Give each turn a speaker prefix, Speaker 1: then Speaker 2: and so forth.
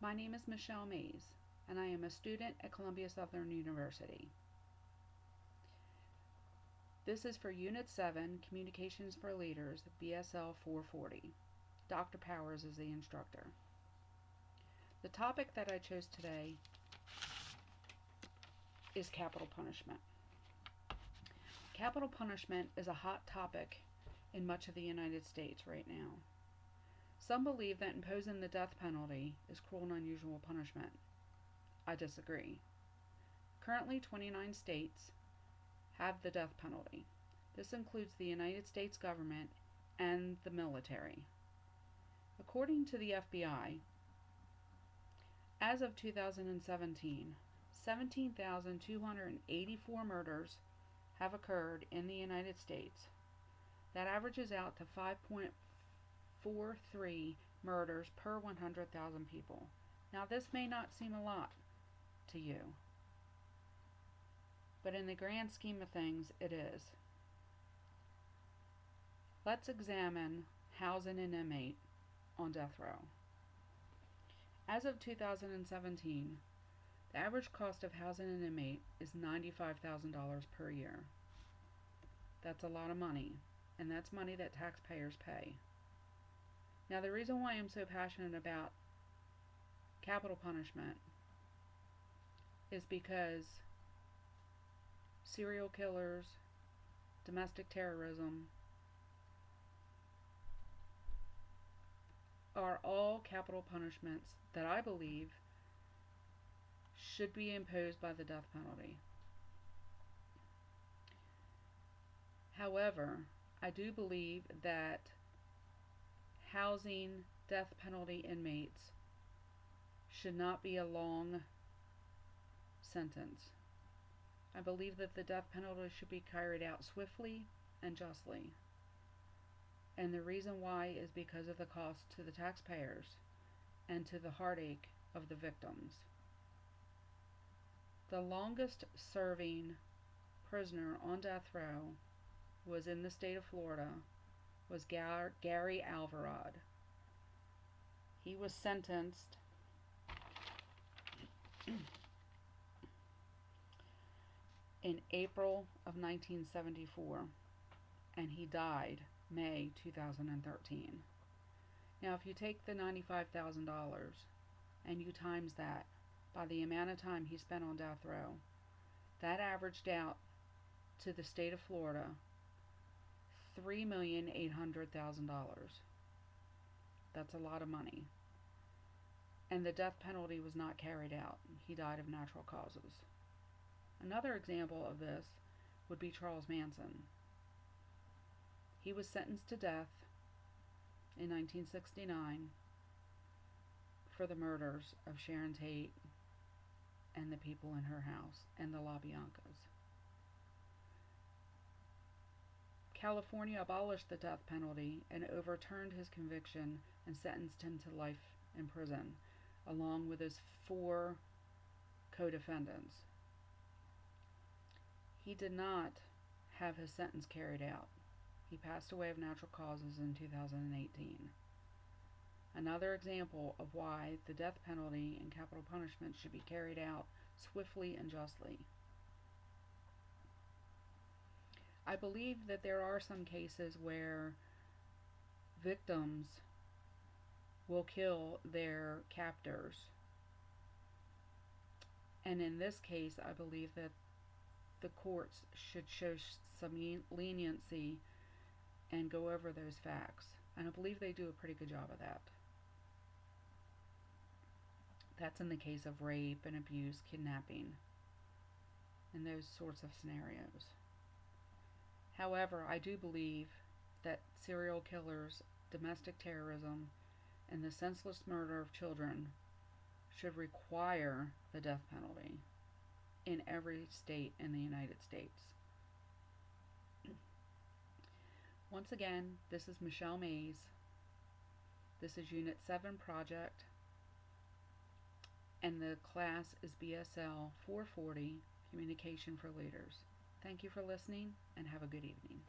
Speaker 1: My name is Michelle Mays, and I am a student at Columbia Southern University. This is for Unit 7, Communications for Leaders, BSL 440. Dr. Powers is the instructor. The topic that I chose today is capital punishment. Capital punishment is a hot topic in much of the United States right now. Some believe that imposing the death penalty is cruel and unusual punishment. I disagree. Currently, 29 states have the death penalty. This includes the United States government and the military. According to the FBI, as of 2017, 17,284 murders have occurred in the United States. That averages out to 5.43 murders per 100,000 people. Now, this may not seem a lot to you, but in the grand scheme of things, it is. Let's examine housing an inmate on death row. As of 2017, the average cost of housing an inmate is $95,000 per year. That's a lot of money, and that's money that taxpayers pay. Now, the reason why I'm so passionate about capital punishment is because serial killers, domestic terrorism, are all capital punishments that I believe should be imposed by the death penalty. However, I do believe that housing death penalty inmates should not be a long sentence. I believe that the death penalty should be carried out swiftly and justly. And the reason why is because of the cost to the taxpayers and to the heartache of the victims. The longest serving prisoner on death row was in the state of Florida, was Gary Alvarado. He was sentenced in April of 1974, and he died May 2013. Now, if you take the $95,000 and you times that by the amount of time he spent on death row, that averaged out to the state of Florida $3,800,000. That's a lot of money. And the death penalty was not carried out. He died of natural causes. Another example of this would be Charles Manson. He was sentenced to death in 1969 for the murders of Sharon Tate and the people in her house and the LaBiancas. California abolished the death penalty and overturned his conviction and sentenced him to life in prison, along with his 4 co-defendants. He did not have his sentence carried out. He passed away of natural causes in 2018. Another example of why the death penalty and capital punishment should be carried out swiftly and justly. I believe that there are some cases where victims will kill their captors. And in this case, I believe that the courts should show some leniency and go over those facts. And I believe they do a pretty good job of that. That's in the case of rape and abuse, kidnapping, and those sorts of scenarios. However, I do believe that serial killers, domestic terrorism, and the senseless murder of children should require the death penalty in every state in the United States. Once again, this is Michelle Mays. This is Unit 7 project, and the class is BSL 440, Communication for Leaders. Thank you for listening, and have a good evening.